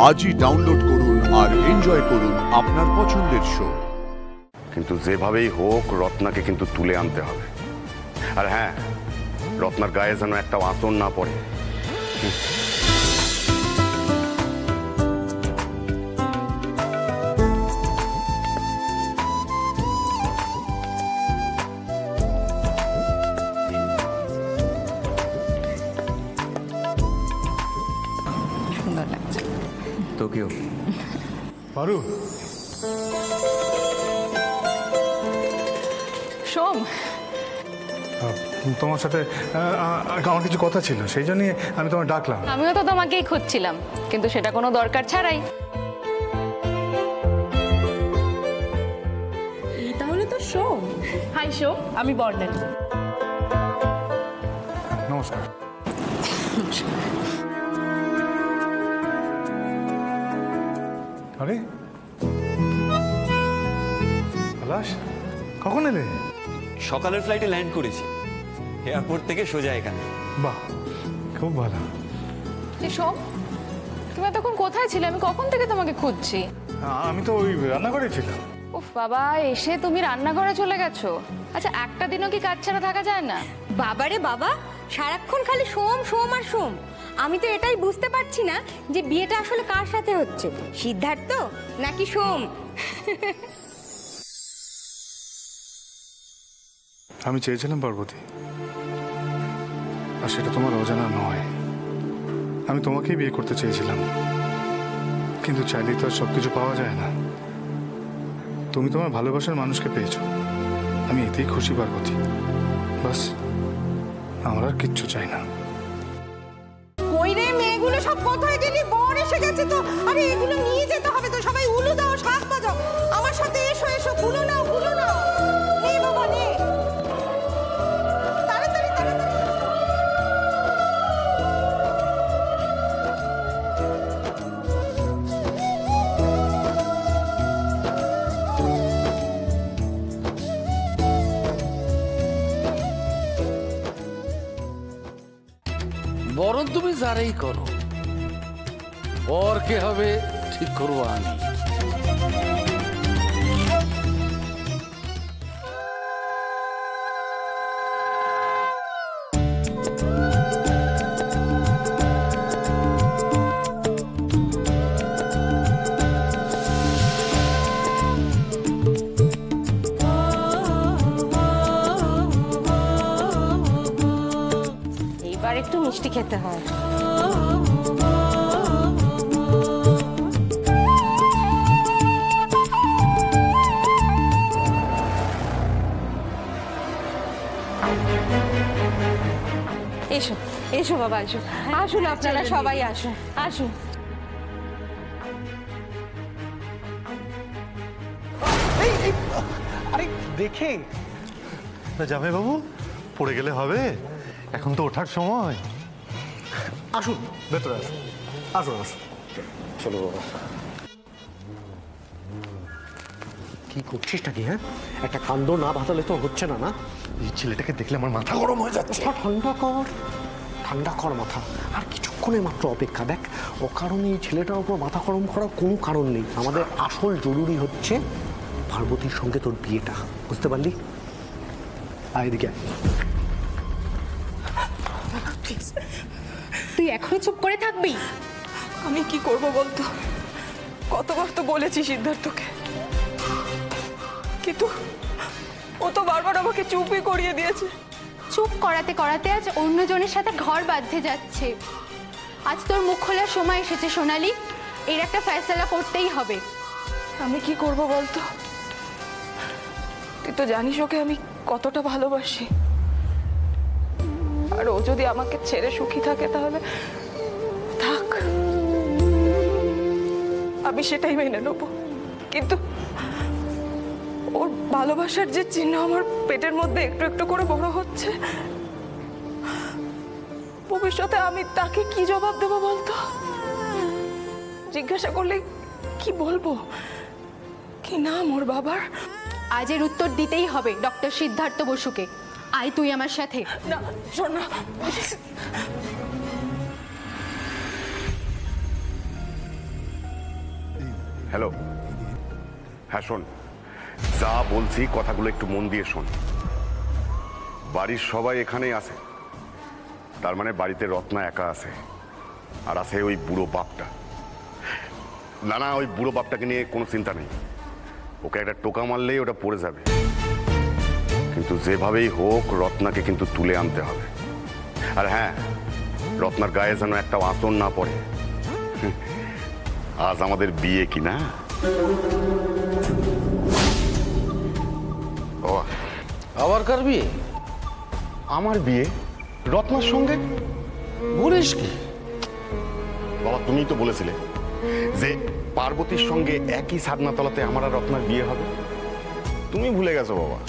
আজই ডাউনলোড করুন আর এনজয় করুন আপনার পছন্দের শো। কিন্তু যেভাবেই হোক রত্নাকে কিন্তু তুলে আনতে হবে। আর হ্যাঁ, রত্নার গায়ে যেন একটা আঁচড় না পড়ে। সুন্দর লাগছে তোকেও। পারু, সোম, তোমার সাথে আমার কিছু কথা ছিল, সেই জন্যই আমি তোমায় ডাকলাম। আমিও তো তোমাকেই খুঁজছিলাম, কিন্তু সেটা কোনো দরকার ছাড়াই। এই তাহলে তো সোম। হাই সোম, আমি বর্ণালী। নমস্কার। আরে পলাশ, কখন এলে? সকালের ফ্লাইটে ল্যান্ড করেছি, এয়ারপোর্ট থেকে সোজা এখানে। বাহ, খুব ভালো। সোম, তুমি তখন কোথায় ছিলে? আমি কখন থেকে তোমাকে খুঁজছি। আমি তো ওই রান্নাঘরে ছিলাম। উফ বাবা, এসে তুমি রান্নাঘরে চলে গেছো? আচ্ছা, একটা দিনও কি কাজ ছাড়া থাকা যায় না? বাবারে বাবা, সারাক্ষণ খালি সোম সোম আর সোম। আমি তো এটাই বুঝতে পারছি না যে বিয়েটা আসলে কার সাথে হচ্ছে, সিদ্ধার্থ নাকি সোম? আমি চেয়েছিলাম পার্বতী, আর সেটা তোমার অজানা নয়। আমি তোমাকেই বিয়ে করতে চেয়েছিলাম, কিন্তু চাইলেই তো আর সবকিছু পাওয়া যায় না। তুমি তোমার ভালোবাসার মানুষকে পেয়েছো, আমি এতেই খুশি পার্বতী। বাস, আমার আর কিচ্ছু চাই না। কই রে মেয়েগুলো সব কোথায় গেলি? বর এসে গেছে তো। আরে এগুলো নিয়ে যেতে হবে তো। সবাই উলু দাও, শাক বাজাও। আমার সাথে এসো এসো, গুলো নাও গুলো নাও। নে বাবা নে, তাড়াতাড়ি তাড়াতাড়ি। বরং তুমি যারাই করো, ওর কে হবে ঠিক করবো আমি। এইবার একটু মিষ্টি খেতে হয়। এসো এসো বাবা, এসো। আসুন আপনারা সবাই আসুন আসুন। আরে দেখে না জামাই বাবু, পড়ে গেলে হবে? এখন তো ওঠার সময়। আসুন ভেতরে, আসুন আসুন আসুন। চলো বাবা। কি করছিসটা কি? হ্যাঁ, একটা কান্দ না ভাতালে তো হচ্ছে না। না, এই ছেলেটাকে দেখলে আমার মাথা গরম হয়ে যাচ্ছে। ঠান্ডা কর, ঠান্ডা কর মাথা। আর কিছুক্ষণের মাত্র অপেক্ষা। দেখ, অকারণে এই ছেলেটার উপর মাথা গরম করার কোনো কারণ নেই। আমাদের আসল জরুরি হচ্ছে পার্বতীর সঙ্গে তোর বিয়েটা, বুঝতে পারলি? আয় এদিকে। তুই এখনো চুপ করে থাকবি? আমি কি করব বলতো? কতবার তো বলেছি সিদ্ধার্থকে, কিন্তু ও তো বারবার আমাকে চুপই করিয়ে দিয়েছে। চুপ করাতে করাতে আজ অন্যজনের সাথে ঘর বাঁধতে যাচ্ছে। আজ তোর মুখ খোলার সময় এসেছে সোনালি, এর একটা ফয়সালা করতেই হবে। আমি কি করব বলতো? তুই তো জানিস ওকে আমি কতটা ভালোবাসি, আর ও যদি আমাকে ছেড়ে সুখী থাকে তাহলে থাক, আমি সেটাই মেনে নেব। কিন্তু ওর ভালোবাসার যে চিহ্ন আমার পেটের মধ্যে একটু একটু করে বড় হচ্ছে, ভবিষ্যতে আমি তাকে কি জবাব দেব বলতো? জিজ্ঞাসা করলে কি বলবো? কি নাম ওর বাবার? আজের উত্তর দিতেই হবে ডক্টর সিদ্ধার্থ বসুকে। আয় তুই আমার সাথে। না শোন না, হ্যালো, হ্যাঁ শোন, যা বলছি কথাগুলো একটু মন দিয়ে শোন। বাড়ির সবাই এখানেই আছে, তার মানে বাড়িতে রত্না একা আছে, আর আছে ওই বুড়ো বাপটা। না না, ওই বুড়ো বাপটাকে নিয়ে কোনো চিন্তা নেই, ওকে একটা টোকা মারলেই ওটা পড়ে যাবে। কিন্তু যেভাবেই হোক রত্নাকে কিন্তু তুলে আনতে হবে। আর হ্যাঁ, রত্নার গায়ে যেন একটা আঁচড় না পড়ে। আজ আমাদের বিয়ে কি না? ও আবার কার বিয়ে? আমার বিয়ে রত্নার সঙ্গে? বলিস কি? বাবা, তুমিই তো বলেছিলে যে পার্বতীর সঙ্গে একই ছাদনাতলাতে আমার আর রত্নার বিয়ে হবে। তুমি ভুলে গেছো বাবা,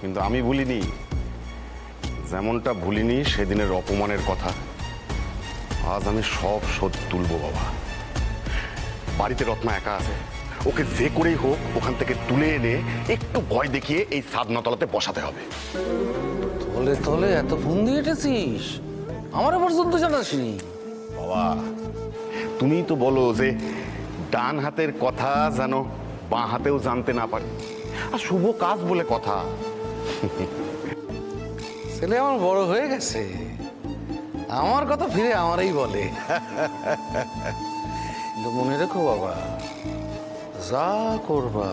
কিন্তু আমি ভুলিনি। যেমনটা ভুলিনি সেদিনের অপমানের কথা, আজ আমি সব শোধ তুলবো বাবা। বাড়িতে রত্না একা আছে, ওকে যে করেই হোক ওখান থেকে তুলে এনে একটু ভয় দেখিয়ে এই ছাদনাতলাতে বসাতে হবে। তলে তলে এত ফোন দিয়ে এটেছিস, আমার পর্যন্ত জানাসনি। বাবা, তুমি তো বলো যে ডান হাতের কথা যেন বাঁ হাতেও জানতে না পারে, আর শুভ কাজ বলে কথা। ছেলে আমার বড় হয়ে গেছে, আমার কথা ফিরে আমারই বলে। কিন্তু মনে রেখো বাবা, যা করবা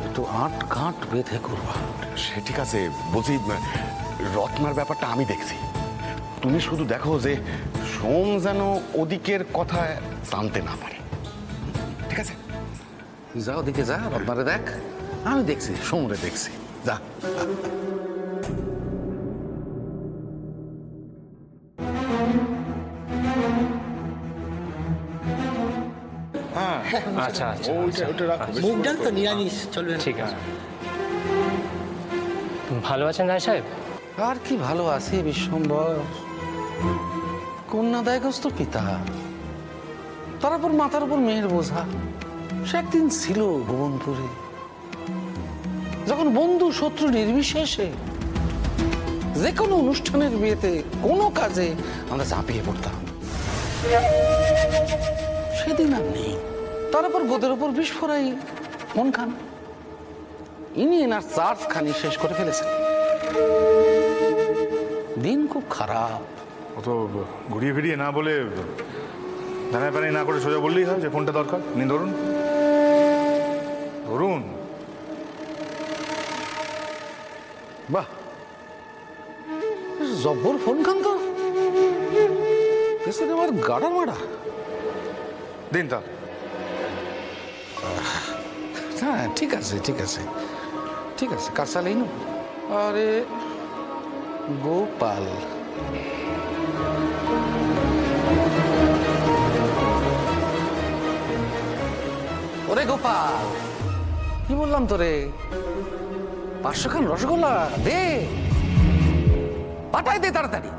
একটু আট ঘাট বেঁধে করবা। সে ঠিক আছে, বলছি রত্নার ব্যাপারটা আমি দেখছি, তুমি শুধু দেখো যে সোম যেন ওদিকের কথা জানতে না পারে, ঠিক আছে? তুই যা ওদিকে যা, রত্নারে দেখ, আমি দেখছি, সোমরে দেখছি, যা। আচ্ছা আচ্ছা, মুগ ডাল তো নিরামিষ চলবে। ঠিক আছে। ভালো আছেন রায় সাহেব? আর কি ভালো আছে বিশ্বম্বর, কন্যাদায়গ্রস্ত পিতা, তার উপর মাথার উপর মেয়ের বোঝা। সে একদিন ছিল ভুবনপুরে, যখন বন্ধু শত্রু নির্বিশেষে যে কোনো অনুষ্ঠানের বিয়েতে কোনো কাজে আমরা ঝাঁপিয়ে পড়তাম। সেদিন আর নেই, তার উপর গোদের উপর বিস্ফোরাই মন খান। ইনি এনার চার্জ খানি শেষ করে ফেলেছেন। দিন খুব খারাপ। ও তো ঘুরিয়ে ফিরিয়ে না বলে, দাঁড়ায় পানি না করে সোজা বললেই হয় যে ফোনটা দরকার, নিন ধরুন। ধরুন। বাহ, জব্বর ফোন খান তো, আমার গাড়া মারা। দিন তা। হ্যাঁ ঠিক আছে ঠিক আছে ঠিক আছে, কাজ চালাই না। আরে গোপাল, ওরে গোপাল, কি বললাম তোরে? 500 খান রসগোল্লা দে, পাঠাই দে তাড়াতাড়ি।